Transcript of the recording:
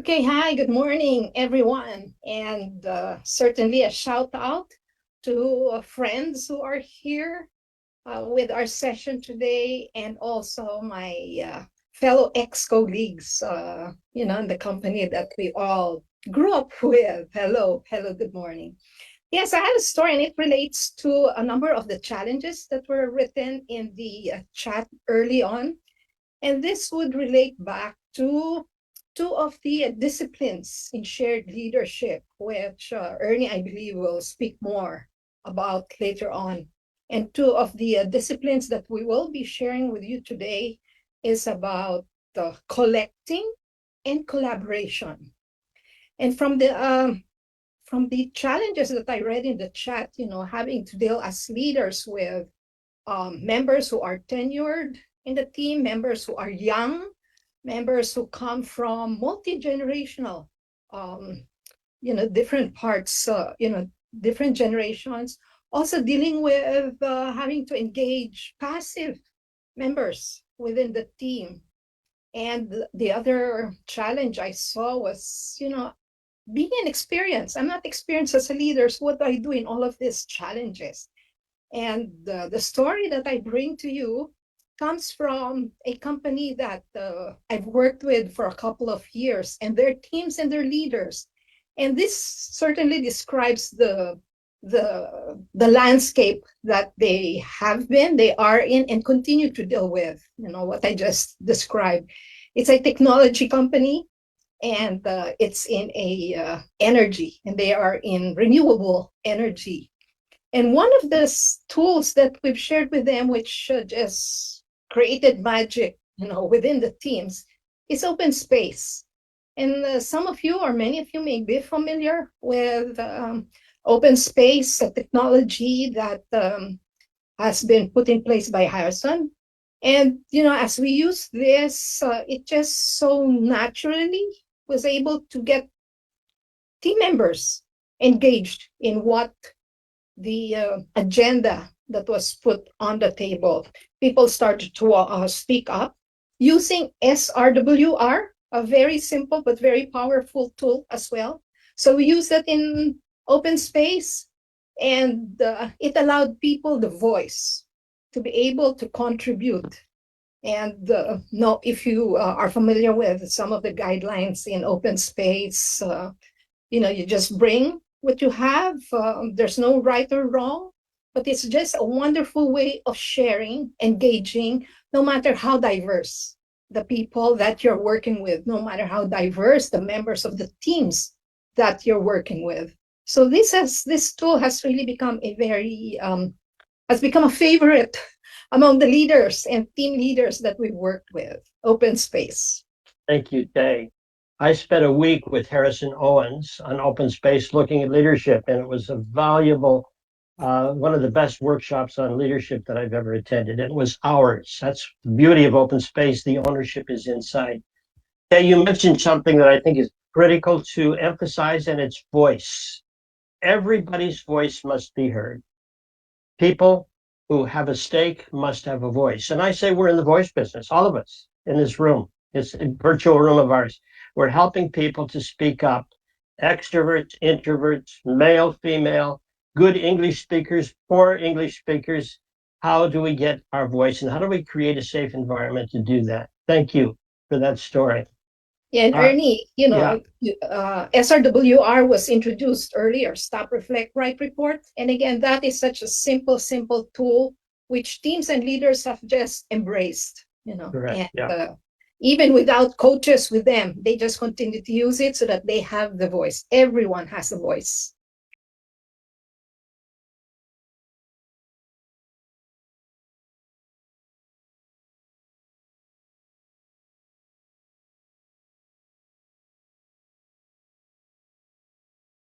Okay, hi, good morning, everyone. And certainly a shout out to friends who are here with our session today, and also my fellow ex-colleagues, in the company that we all grew up with. Hello, good morning. Yes, I have a story, and it relates to a number of the challenges that were written in the chat early on. And this would relate back to two of the disciplines in shared leadership, which Ernie, I believe, will speak more about later on. And two of the disciplines that we will be sharing with you today is about collecting and collaboration. And from the challenges that I read in the chat, having to deal as leaders with members who are tenured in the team, members who are young, members who come from multi-generational, um, different parts, different generations. Also dealing with having to engage passive members within the team. And the other challenge I saw was, being an experience. I'm not experienced as a leader, so what do I do in all of these challenges? And the story that I bring to you comes from a company that I've worked with for a couple of years, and their teams and their leaders. And this certainly describes the landscape that they have been, they are in, and continue to deal with. What I just described. It's a technology company, and it's in a energy, and they are in renewable energy. And one of the tools that we've shared with them, which just created magic, within the teams, is open space. And some of you, or many of you, may be familiar with open space, a technology that has been put in place by Harrison. And as we use this, it just so naturally was able to get team members engaged in what the agenda that was put on the table. People started to speak up using SRWR, a very simple but very powerful tool as well. So we use that in open space, and it allowed people the voice to be able to contribute. And no, if you are familiar with some of the guidelines in open space, you just bring what you have. There's no right or wrong, but it's just a wonderful way of sharing, engaging, no matter how diverse the people that you're working with, no matter how diverse the members of the teams that you're working with. So this tool has really become has become a favorite among the leaders and team leaders that we've worked with. Open space. Thank you, Tay. I spent a week with Harrison Owens on open space looking at leadership, and it was a valuable, one of the best workshops on leadership that I've ever attended. It was ours. That's the beauty of open space. The ownership is inside. Tay, you mentioned something that I think is critical to emphasize, and it's voice. Everybody's voice must be heard. People who have a stake must have a voice. And I say we're in the voice business, all of us in this room, this virtual room of ours. We're helping people to speak up, extroverts, introverts, male, female, good English speakers, poor English speakers. How do we get our voice, and how do we create a safe environment to do that? Thank you for that story. Yeah, and Ernie, SRWR was introduced earlier, Stop, Reflect, Write Report. And again, that is such a simple tool which teams and leaders have just embraced, Correct. and even without coaches with them, they just continue to use it so that they have the voice. Everyone has a voice.